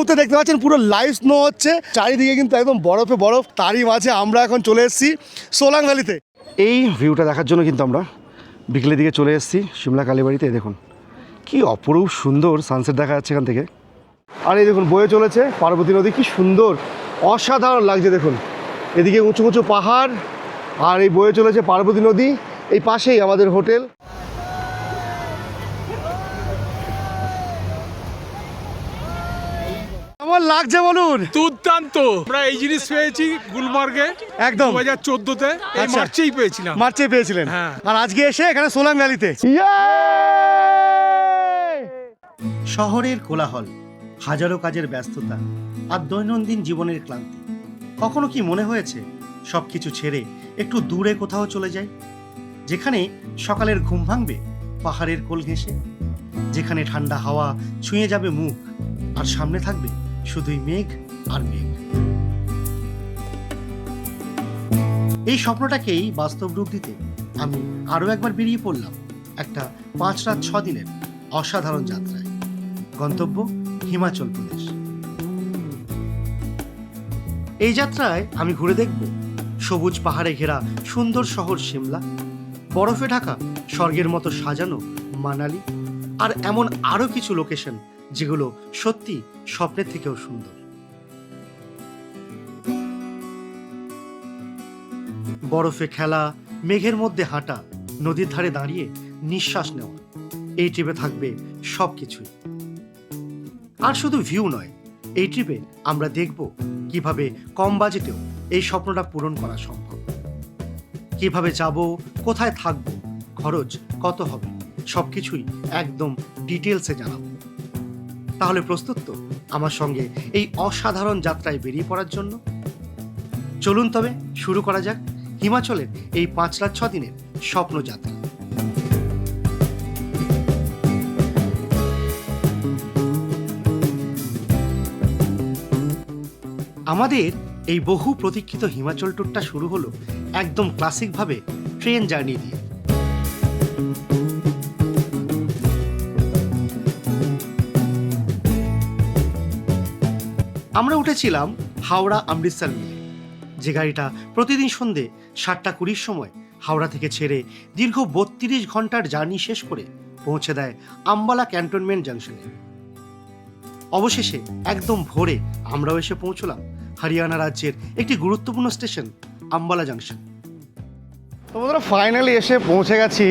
মুহূর্তে দেখতে পাচ্ছেন পুরো লাইভ স্নো হচ্ছে, চারিদিকে কিন্তু একদম বরফে বরফ। তারই মাঝে আমরা এখন চলে এসেছি সোলাং ভ্যালিতে। এই ভিউটা দেখার জন্য কিন্তু আমরা বিকেলের দিকে চলে এসেছি সিমলা কালীবাড়িতে। দেখুন কি অপরূপ সুন্দর সানসেট দেখা যাচ্ছে এখান থেকে। আর এই দেখুন বয়ে চলেছে পার্বতী নদী, কি সুন্দর অসাধারণ লাগছে। দেখুন এদিকে উঁচু উঁচু পাহাড় আর এই বয়ে চলেছে পার্বতী নদী, এই পাশেই আমাদের হোটেল। কেমন লাগছে বলুন? দুর্দান্ত। আমরা এই জিনিস পেয়েছি গুলমার্গে একদম 2014-তে, এই আচ্ছা। মার্চেই পেয়েছিলাম। মার্চে পেয়েছিলেন, হ্যাঁ। আর আজকে এসে এখানে সোলাং ভ্যালিতে। শহরের কোলাহল, হাজারো কাজের ব্যস্ততা আর দৈনন্দিন জীবনের ক্লান্তি, কখনো কি মনে হয়েছে সবকিছু ছেড়ে একটু দূরে কোথাও চলে যাই, যেখানে সকালের ঘুম ভাঙবে পাহাড়ের কোল ঘেঁষে, যেখানে ঠান্ডা হাওয়া ছুঁয়ে যাবে মুখ আর সামনে থাকবে শুধুই মেঘ আর মেঘ। এই স্বপ্নটাকেই বাস্তব রূপ দিতে আমি আরও একবার বেরিয়ে পড়লাম একটা 5 রাত 6 দিনের অসাধারণ যাত্রায়। গন্তব্য হিমাচল প্রদেশ। এই যাত্রায় আমি ঘুরে দেখব সবুজ পাহাড়ে ঘেরা সুন্দর শহর সিমলা, বরফে ঢাকা স্বর্গের মতো সাজানো মানালি, আর এমন আরো কিছু লোকেশন যেগুলো সত্যি স্বপ্নের থেকেও সুন্দর। বরফে খেলা, মেঘের মধ্যে হাঁটা, নদীর ধারে দাঁড়িয়ে নিঃশ্বাস নেওয়া, এই ট্রিপে থাকবে সবকিছুই। আর শুধু ভিউ নয়, এই ট্রিপে আমরা দেখব কিভাবে কম বাজেটেও এই স্বপ্নটা পূরণ করা সম্ভব, কিভাবে যাব, কোথায় থাকব, খরচ কত হবে, সবকিছুই একদম ডিটেলসে জানাবো। তাহলে প্রস্তুত তো আমার সঙ্গে এই অসাধারণ যাত্রায় বেরিয়ে পড়ার জন্য? চলুন তবে শুরু করা যাক হিমাচলের এই 5 রাত 6 দিনের স্বপ্ন যাত্রা। আমাদের এই বহু প্রতীক্ষিত হিমাচল ট্যুরটা শুরু হলো একদম ক্লাসিকভাবে ট্রেন জার্নি দিয়ে। আমরা উঠেছিলাম হাওড়া অমৃতসর মিলে, যে গাড়িটা প্রতিদিন সন্ধে 7টা 20 সময় হাওড়া থেকে ছেড়ে দীর্ঘ 32 ঘন্টার জার্নি শেষ করে পৌঁছে দেয় আম্বালা ক্যান্টনমেন্ট জাংশনে। অবশেষে একদম ভোরে আমরাও এসে পৌঁছলাম হরিয়ানা রাজ্যের একটি গুরুত্বপূর্ণ স্টেশন আম্বালা জাংশন। তো বন্ধুরা ফাইনালি এসে পৌঁছে গেছি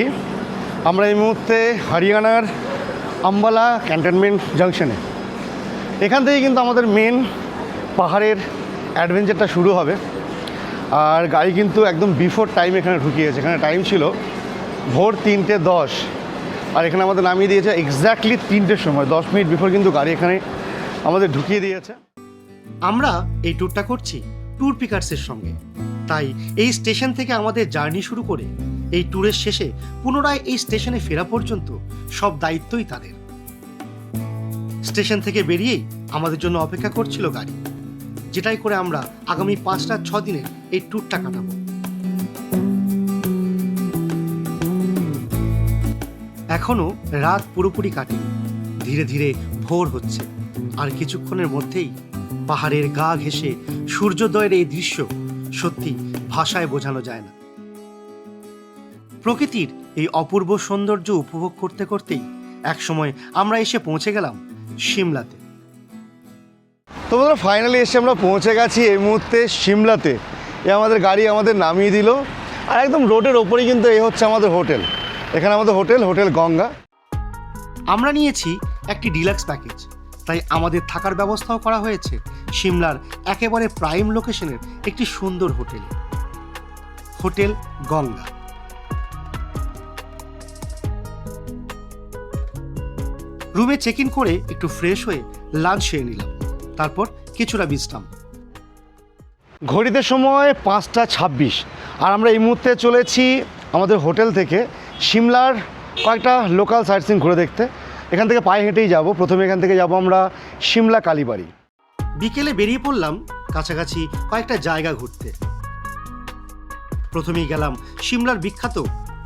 আমরা এই মুহূর্তে হরিয়ানার আম্বালা ক্যান্টনমেন্ট জাংশনে। এখান থেকে কিন্তু আমাদের মেন পাহাড়ের অ্যাডভেঞ্চারটা শুরু হবে। আর গাড়ি কিন্তু একদম বিফোর টাইম এখানে ঢুকিয়েছে। এখানে টাইম ছিল ভোর 3:10, আর এখানে আমাদের নামিয়ে দিয়েছে এক্স্যাক্টলি 3টের সময়। 10 মিনিট বিফোর কিন্তু গাড়ি এখানে আমাদের ঢুকিয়ে দিয়েছে। আমরা এই ট্যুরটা করছি ট্যুর পিকার্সের সঙ্গে, তাই এই স্টেশন থেকে আমাদের জার্নি শুরু করে এই ট্যুরের শেষে পুনরায় এই স্টেশনে ফেরা পর্যন্ত সব দায়িত্বই তাদের। স্টেশন থেকে বেরিয়েই আমাদের জন্য অপেক্ষা করছিল গাড়ি, যেটাই করে আমরা আগামী 5 রাত 6 দিনের এই ট্যুরটা কাটাবো। এখনো রাত পুরোপুরি কাটেনি, ধীরে ধীরে ভোর হচ্ছে, আর কিছুক্ষণের মধ্যেই পাহাড়ের গা ঘেঁষে সূর্যোদয়ের এই দৃশ্য সত্যি ভাষায় বোঝানো যায় না। প্রকৃতির এই অপূর্ব সৌন্দর্য উপভোগ করতে করতেই একসময় আমরা এসে পৌঁছে গেলাম সিমলাতে। তো বন্ধুরা ফাইনালি এসে আমরা পৌঁছে গেছি এই মুহূর্তে সিমলাতে। এ আমাদের গাড়ি আমাদের নামিয়ে দিল, আর একদম রোডের ওপরেই কিন্তু এই হচ্ছে আমাদের হোটেল। এখানে আমাদের হোটেল গঙ্গা। আমরা নিয়েছি একটি ডিলাক্স প্যাকেজ, তাই আমাদের থাকার ব্যবস্থাও করা হয়েছে সিমলার একেবারে প্রাইম লোকেশনের একটি সুন্দর হোটেলে, হোটেল গঙ্গা। রুমে চেক ইন করে একটু ফ্রেশ হয়ে লাঞ্চ সেরে নিলাম, তারপর কিছুটা বিশ্রাম। ঘড়িতে সময় 5:26, আর আমরা এই মুহূর্তে চলেছি আমাদের হোটেল থেকে সিমলার কয়েকটা লোকাল সাইট সিন ঘুরে দেখতে। এখান থেকে পায়ে হেঁটেই যাব। প্রথমে এখান থেকে যাব আমরা সিমলা কালীবাড়ি। বিকেলে বেরিয়ে পড়লাম কাছাকাছি কয়েকটা জায়গা ঘুরতে। প্রথমেই গেলাম সিমলার বিখ্যাত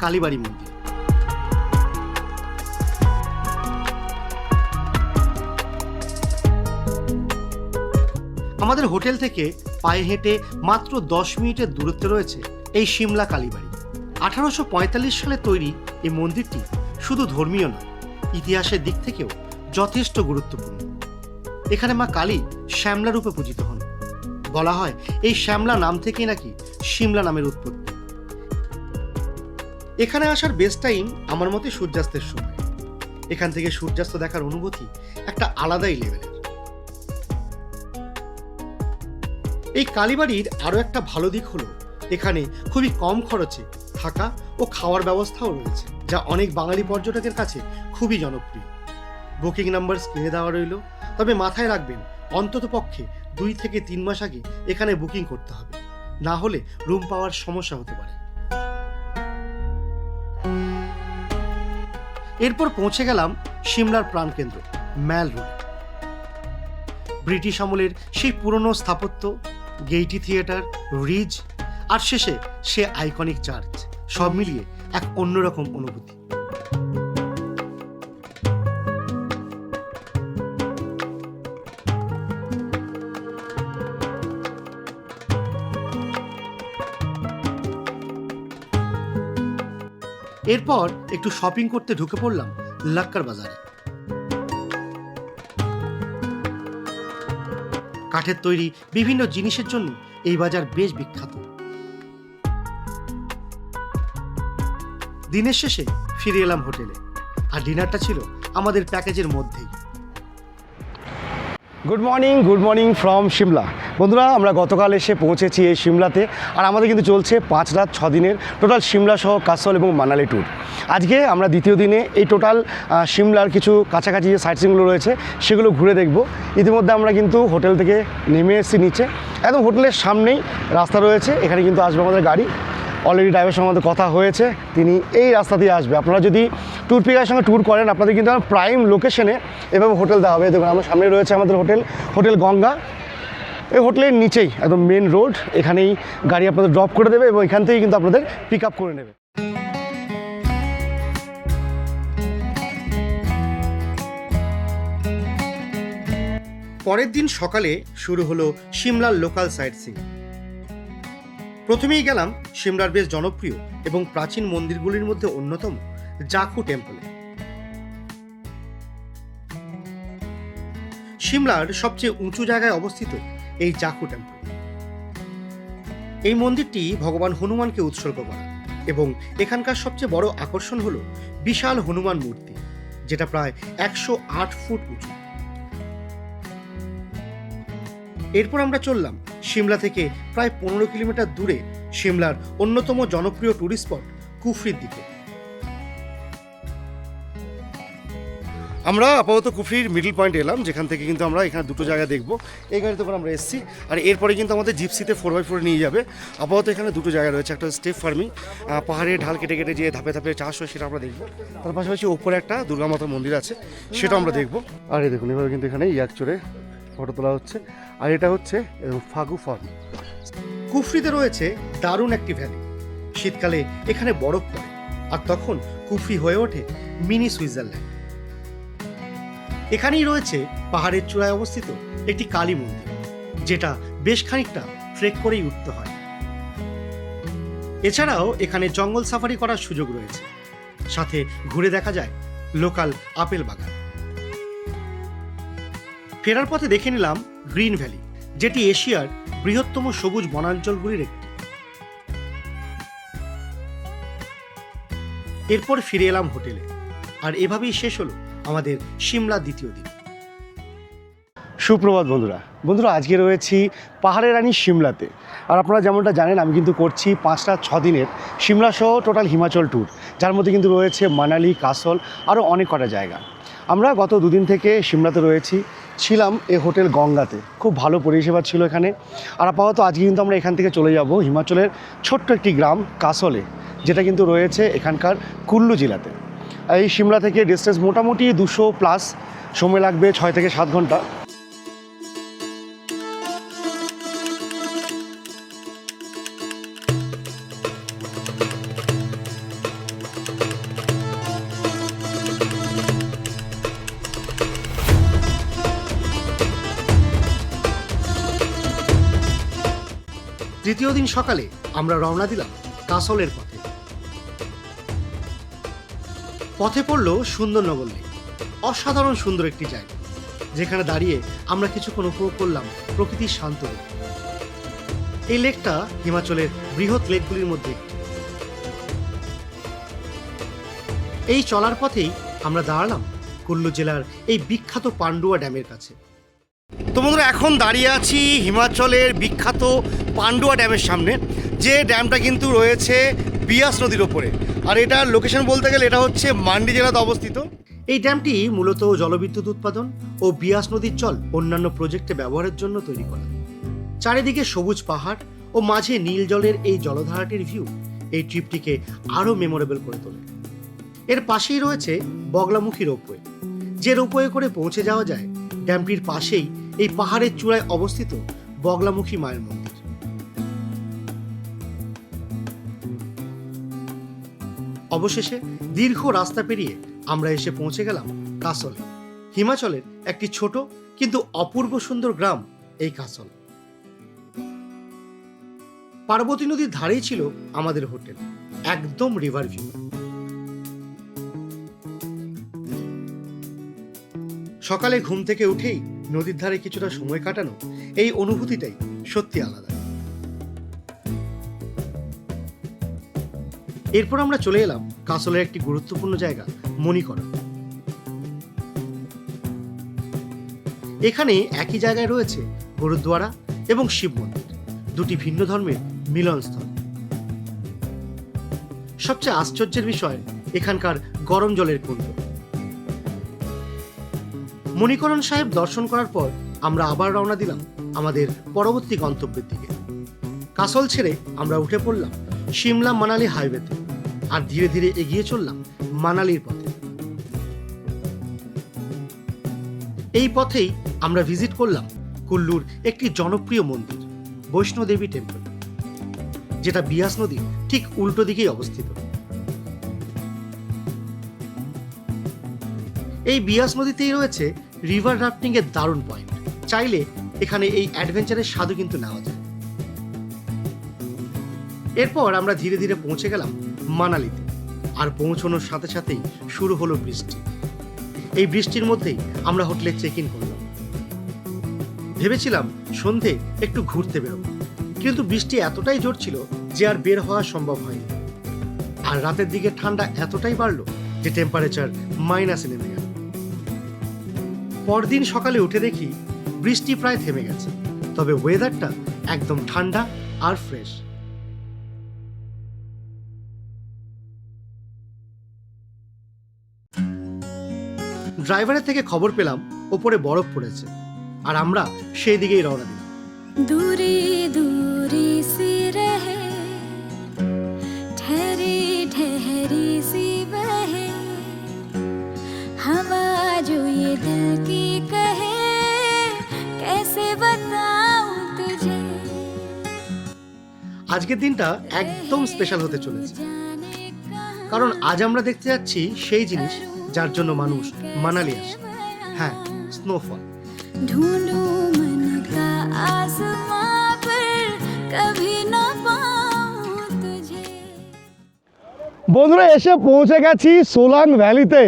কালীবাড়ি মন্দির। আমাদের হোটেল থেকে পায়ে হেঁটে মাত্র 10 মিনিটের দূরত্বে রয়েছে এই সিমলা কালীবাড়ি। 1845 সালে তৈরি এই মন্দিরটি শুধু ধর্মীয় নয়, ইতিহাসের দিক থেকেও যথেষ্ট গুরুত্বপূর্ণ। এখানে মা কালী শ্যামলা রূপে পূজিত হন। বলা হয় এই শ্যামলা নাম থেকেই নাকি সিমলা নামের উৎপত্তি। এখানে আসার বেস্ট টাইম আমার মতে সূর্যাস্তের সময়। এখান থেকে সূর্যাস্ত দেখার অনুভূতি একটা আলাদাই লেভেলের। এই কালীবাড়ির আরও একটা ভালো দিক হলো এখানে খুবই কম খরচে থাকা ও খাওয়ার ব্যবস্থাও রয়েছে, যা অনেক বাঙালি পর্যটকের কাছে খুবই জনপ্রিয়। বুকিং নাম্বার স্ক্রিনে দেওয়া রইল, তবে মাথায় রাখবেন অন্তত পক্ষে 2 থেকে 3 মাস আগে এখানে বুকিং করতে হবে, না হলে রুম পাওয়ার সমস্যা হতে পারে। এরপর পৌঁছে গেলাম সিমলার প্রাণকেন্দ্র ম্যাল রোড। ব্রিটিশ আমলের সেই পুরনো স্থাপত্য, গেইটি থিয়েটার, রিজ আর শেষে সে আইকনিক চার্চ, সব মিলিয়ে এক অন্যরকম অনুভূতি। এরপর একটু শপিং করতে ঢুকে পড়লাম লাক্কার বাজারে। কাঠের তৈরি বিভিন্ন জিনিসের জন্য এই বাজার বেশ বিখ্যাত। দিনের শেষে ফিরে এলাম হোটেলে, আর ডিনারটা ছিল আমাদের প্যাকেজের মধ্যেই। Good morning from Shimla. বন্ধুরা, আমরা গতকাল এসে পৌঁছেছি এই সিমলাতে, আর আমাদের কিন্তু চলছে 5 রাত 6 দিনের টোটাল সিমলা সহ কাসল এবং মানালি ট্যুর। আজকে আমরা দ্বিতীয় দিনে এই টোটাল সিমলার কিছু কাছাকাছি যে সাইট সিনগুলো রয়েছে সেগুলো ঘুরে দেখব। ইতিমধ্যে আমরা কিন্তু হোটেল থেকে নেমে এসেছি নিচে, একদম হোটেলের সামনেই রাস্তা রয়েছে, এখানে কিন্তু আসবে আমাদের গাড়ি। অলরেডি ড্রাইভারের সঙ্গে আমাদের কথা হয়েছে, তিনি এই রাস্তা দিয়ে আসবে। আপনারা যদি ট্যুর পিকারের সঙ্গে ট্যুর করেন, আপনাদের কিন্তু প্রাইম লোকেশনে এভাবে হোটেল দেওয়া হবে। দেখুন আমার সামনে রয়েছে আমাদের হোটেল গঙ্গা। এই হোটেলের নিচেই একদম মেন রোড, এখানেই গাড়ি আপনাদের ড্রপ করে দেবে এবং এখান থেকেই কিন্তু আপনাদের পিক আপ করে নেবে। পরের দিন সকালে শুরু হলো সিমলার লোকাল সাইট সিইং। প্রথমেই গেলাম সিমলার বেশ জনপ্রিয় এবং প্রাচীন মন্দিরগুলির মধ্যে অন্যতম জাখু টেম্পলে। সিমলার সবচেয়ে উঁচু জায়গায় অবস্থিত এই জাখু টেম্পল। এই মন্দিরটি ভগবান হনুমানকে উৎসর্গ করা এবং এখানকার সবচেয়ে বড় আকর্ষণ হলো বিশাল হনুমান মূর্তি, যেটা প্রায় 108 ফুট উঁচু। এরপর আমরা চললাম সিমলা থেকে প্রায় 15 কিলোমিটার দূরে সিমলার অন্যতম জনপ্রিয় টুরিস্ট স্পট কুফরির দিকে। আমরা আপাতত কুফরির মিডল পয়েন্টে এলাম, যেখান থেকে কিন্তু আমরা এখানে দুটো জায়গা দেখব। এই গাড়িতে করে আমরা এসেছি, আর এরপরে কিন্তু আমাদের জিপসিতে 4x4 নিয়ে যাবে। আপাতত এখানে দুটো জায়গা রয়েছে, একটা স্টেপ ফার্মিং, পাহাড়ের ঢাল কেটে কেটে যে ধাপে ধাপে চাষ হয় সেটা আমরা দেখব। তার পাশাপাশি ওপরে একটা দুর্গা মাতার মন্দির আছে, সেটা আমরা দেখব। আর এই দেখুন এভাবে কিন্তু এখানে ইয়াক চড়ে ফটো তোলা হচ্ছে, আর এটা হচ্ছে ফাগু ফার্ম। কুফরিতে রয়েছে দারুণ একটি ভ্যালি। শীতকালে এখানে বরফ পড়ে, আর তখন কুফরি হয়ে ওঠে মিনি সুইজারল্যান্ড। এখানেই রয়েছে পাহাড়ের চূড়ায় অবস্থিত একটি কালী মন্দির, যেটা বেশ খানিকটা ট্রেক করেই উঠতে হয়। এছাড়াও এখানে জঙ্গল সাফারি করার সুযোগ রয়েছে, সাথে ঘুরে দেখা যায় লোকাল আপেল বাগান। ফেরার পথে দেখে নিলাম গ্রিন ভ্যালি, যেটি এশিয়ার বৃহত্তম সবুজ বনাঞ্চলগুলির একটি। এরপর ফিরে এলাম হোটেলে, আর এভাবেই শেষ হলো আমাদের সিমলা দ্বিতীয় দিন। সুপ্রভাত বন্ধুরা, আজকে রয়েছি পাহাড়ের রানী সিমলাতে। আর আপনারা যেমনটা জানেন, আমি কিন্তু করছি 5 রাত 6 দিনের সিমলা সহ টোটাল হিমাচল ট্যুর, যার মধ্যে কিন্তু রয়েছে মানালি, কাসল, আরও অনেক কটা জায়গা। আমরা গত 2 দিন থেকে সিমলাতে রয়েছি, ছিলাম এই হোটেল গঙ্গাতে, খুব ভালো পরিষেবা ছিল এখানে। আর আপাতত আজকে কিন্তু আমরা এখান থেকে চলে যাব হিমাচলের ছোট্ট একটি গ্রাম কাসলে, যেটা কিন্তু রয়েছে এখানকার কুল্লু জেলাতে। এই সিমলা থেকে ডিস্টেন্স মোটামুটি 200+ সময় লাগবে, 6 থেকে 7 ঘন্টা। তৃতীয় দিন সকালে আমরা রওনা দিলাম কাসলের পথে। পথে পড়ল সুন্দরনগর লেক, অসাধারণ সুন্দর একটি জায়গা, যেখানে দাঁড়িয়ে আমরা কিছুক্ষণ উপভোগ করলাম প্রকৃতির শান্ত রূপ। এই লেকটা হিমাচলের বৃহৎ লেকগুলির মধ্যে একটি। এই চলার পথেই আমরা দাঁড়ালাম কুল্লু জেলার এই বিখ্যাত পান্ডুয়া ড্যামের কাছে। তো বন্ধুরা, এখন দাঁড়িয়ে আছি হিমাচলের বিখ্যাত পান্ডুয়া ড্যামের সামনে, যে ড্যামটা কিন্তু রয়েছে বিয়াস নদীর ওপরে। আর এটার লোকেশন বলতে গেলে এটা হচ্ছে মান্ডি জেলাতে অবস্থিত। এই ড্যামটি মূলত জলবিদ্যুৎ উৎপাদন ও বিয়াস নদীর জল অন্যান্য প্রজেক্টে ব্যবহারের জন্য তৈরি করা। চারিদিকে সবুজ পাহাড় ও মাঝে নীল জলের এই জলধারাটির ভিউ এই ট্রিপটিকে আরও মেমোরেবল করে তোলে। এর পাশেই রয়েছে বগলামুখী রোপওয়ে, যে রোপওয়ে করে পৌঁছে যাওয়া যায় ড্যামটির পাশেই এই পাহাড়ের চূড়ায় অবস্থিত বগলামুখী মায়ের মন্দির। অবশেষে দীর্ঘ রাস্তা পেরিয়ে আমরা এসে পৌঁছে গেলাম কাসলে, হিমাচলের একটি ছোট কিন্তু অপূর্ব সুন্দর গ্রাম এই কাসল। পার্বতী নদীর ধারেই ছিল আমাদের হোটেল, একদম রিভার ভিউ। সকালে ঘুম থেকে উঠেই নদীর ধারে কিছুটা সময় কাটানো, এই অনুভূতিটাই সত্যি আলাদা। এরপর আমরা চলে এলাম কাসলের একটি গুরুত্বপূর্ণ জায়গা মণিকরণ। এখানে একই জায়গায় রয়েছে গুরুদ্বারা এবং শিব মন্দির, দুটি ভিন্ন ধর্মের মিলনস্থল। সবচেয়ে আশ্চর্যের বিষয় এখানকার গরম জলের কুণ্ড। মণিকরণ সাহেব দর্শন করার পর আমরা আবার রওনা দিলাম আমাদের পরবর্তী গন্তব্যের দিকে। কাসল ছেড়ে আমরা উঠে পড়লাম সিমলা মানালি হাইওয়েতে আর ধীরে ধীরে এগিয়ে চললাম মানালির পথে। এই পথেই আমরা ভিজিট করলাম কুল্লুর একটি জনপ্রিয় মন্দির, বৈষ্ণোদেবী টেম্পল, যেটা বিয়াস নদীর ঠিক উল্টো দিকেই অবস্থিত। এই বিয়াস নদীতেই রয়েছে রিভার রাফটিং এর দারুণ পয়েন্ট। চাইলে এখানে এই অ্যাডভেঞ্চারের স্বাদও কিন্তু নেওয়া যায়। এরপর আমরা ধীরে ধীরে পৌঁছে গেলাম মানালিতে, আর পৌঁছানোর সাথে সাথেই শুরু হলো বৃষ্টি। এই বৃষ্টির মধ্যেই আমরা হোটেলে চেক ইন করলাম। ভেবেছিলাম সন্ধে একটু ঘুরতে বেরোবো, কিন্তু বৃষ্টি এতটাই জোর ছিল যে আর বের হওয়া সম্ভব হয়নি। আর রাতের দিকে ঠান্ডা এতটাই বাড়লো যে টেম্পারেচার মাইনাসে নেমে গেল। পরদিন সকালে উঠে দেখি বৃষ্টি প্রায় থেমে গেছে, তবে ওয়েদারটা একদম ঠান্ডা আর ফ্রেশ। ড্রাইভারের থেকে খবর পেলাম ওপরে বরফ পড়েছে, আর আমরা সেই দিকেই রওনা দিলাম। दूरी दूरी सी रहे, ठहरी ठहरी सी बहे, हवा जो ये दिल की कहे, कैसे बताऊं तुझे। আজকের দিনটা একদম স্পেশাল হতে চলেছে, কারণ আজ আমরা দেখতে যাচ্ছি সেই জিনিস যার জন্য মানুষ মানালি আসে। হ্যাঁ, স্নোফল। ढूंढूं मन का आसमां पर कभी न पाऊं तुझे। বন্ধুরা, এসে পৌঁছে গেছি সোলাং ভ্যালিতে।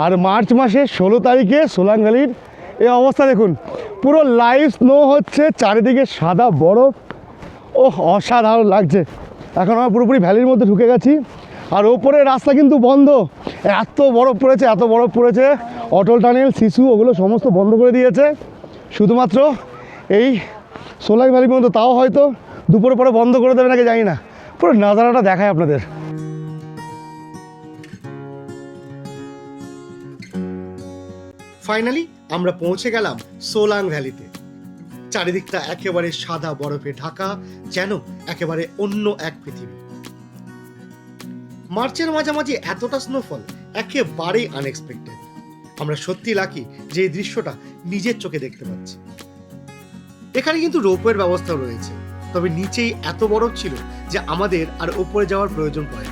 আর মার্চ মাসের 16 তারিখে সোলাং ভ্যালির এই অবস্থা দেখুন, পুরো লাইভ স্নো হচ্ছে, চারিদিকে সাদা বরফ। ওহ, অসাধারণ লাগছে। এখন আমরা পুরোপুরি ভ্যালির মধ্যে ঢুকে গেছি, আর ওপরে রাস্তা কিন্তু বন্ধ। এত বরফ পড়েছে, এত বরফ পড়েছে, অটল টানেল, শিশু, ওগুলো সমস্ত বন্ধ করে দিয়েছে শুধুমাত্র এই সোলাং ভ্যালির মধ্যে। তাও হয়তো দুপুরে পরে বন্ধ করে দেবে নাকি জানি না। পুরো নাজারাটা দেখায় আপনাদের। ফাইনালি আমরা পৌঁছে গেলাম সোলাং ভ্যালিতে। চারিদিকটা একেবারে সাদা বরফে ঢাকা, যেন একেবারে অন্য এক পৃথিবী। মার্চের মাঝামাঝি এতটা স্নোফল একেবারেই আনএক্সপেক্টেড। আমরা সত্যি লাকি যে এই দৃশ্যটা নিজের চোখে দেখতে পাচ্ছি। এখানে কিন্তু রোপওয়ের ব্যবস্থাও রয়েছে, তবে নিচেই এত বরফ ছিল যে আমাদের আর উপরে যাওয়ার প্রয়োজন পড়ে।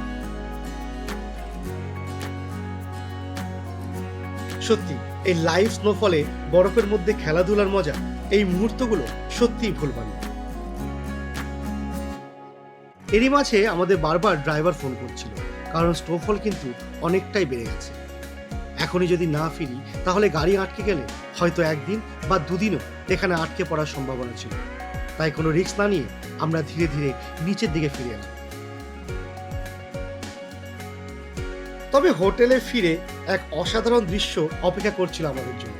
সত্যি এই লাইভ স্নোফলে বরফের মধ্যে খেলাধুলার মজা, এই মুহূর্তগুলো সত্যিই ভুলবার না। এরই মাঝে আমাদের বারবার ড্রাইভার ফোন করছিল, কারণ স্নোফল কিন্তু অনেকটাই বেড়ে গেছে। এখনই যদি না ফিরি তাহলে গাড়ি আটকে গেলে হয়তো একদিন বা দুদিনও এখানে আটকে পড়ার সম্ভাবনা ছিল। তাই কোনো রিস্ক না নিয়ে আমরা ধীরে ধীরে নিচের দিকে ফিরে এলাম। তবে হোটেলে ফিরে এক অসাধারণ দৃশ্য অপেক্ষা করছিল আমাদের জন্য।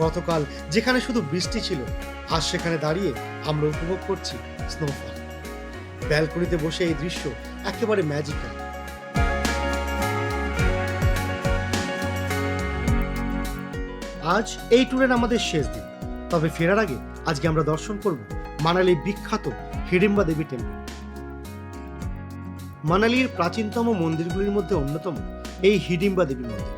গতকাল যেখানে শুধু বৃষ্টি ছিল, আজ সেখানে দাঁড়িয়ে আমরা উপভোগ করছি স্নোফল। ব্যালকনিতে বসে এই দৃশ্য একেবারে ম্যাজিক্যাল। আজ এই ট্যুরের আমাদের শেষ দিন, তবে ফেরার আগে আজকে আমরা দর্শন করব মানালির বিখ্যাত হিডিম্বা দেবী টেম্পল। মানালির প্রাচীনতম মন্দিরগুলির মধ্যে অন্যতম এই হিডিম্বা দেবী মন্দির।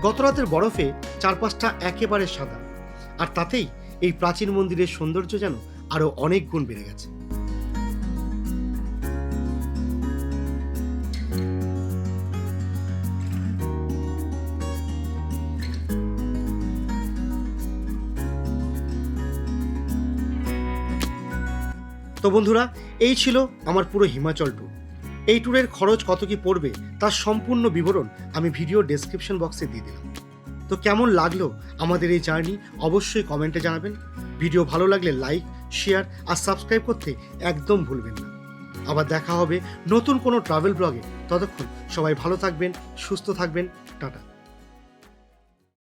গতরাতের বরফে চারপাশটা একেবারে সাদা, আর তাতেই এই প্রাচীন মন্দিরের সৌন্দর্য যেন আরো অনেক গুণ বেড়ে গেছে। তো বন্ধুরা, এই ছিল আমার পুরো হিমাচল ট্যুর। এই ট্যুরের খরচ কত কি পড়বে তার সম্পূর্ণ বিবরণ আমি ভিডিও ডেসক্রিপশন বক্সে দিয়ে দিলাম। তো কেমন লাগলো আমাদের এই জার্নি অবশ্যই কমেন্টে জানাবেন। ভিডিও ভালো লাগলে লাইক, শেয়ার আর সাবস্ক্রাইব করতে একদম ভুলবেন না। আবার দেখা হবে নতুন কোনো ট্রাভেল ব্লগে। ততক্ষণ সবাই ভালো থাকবেন, সুস্থ থাকবেন। টাটা।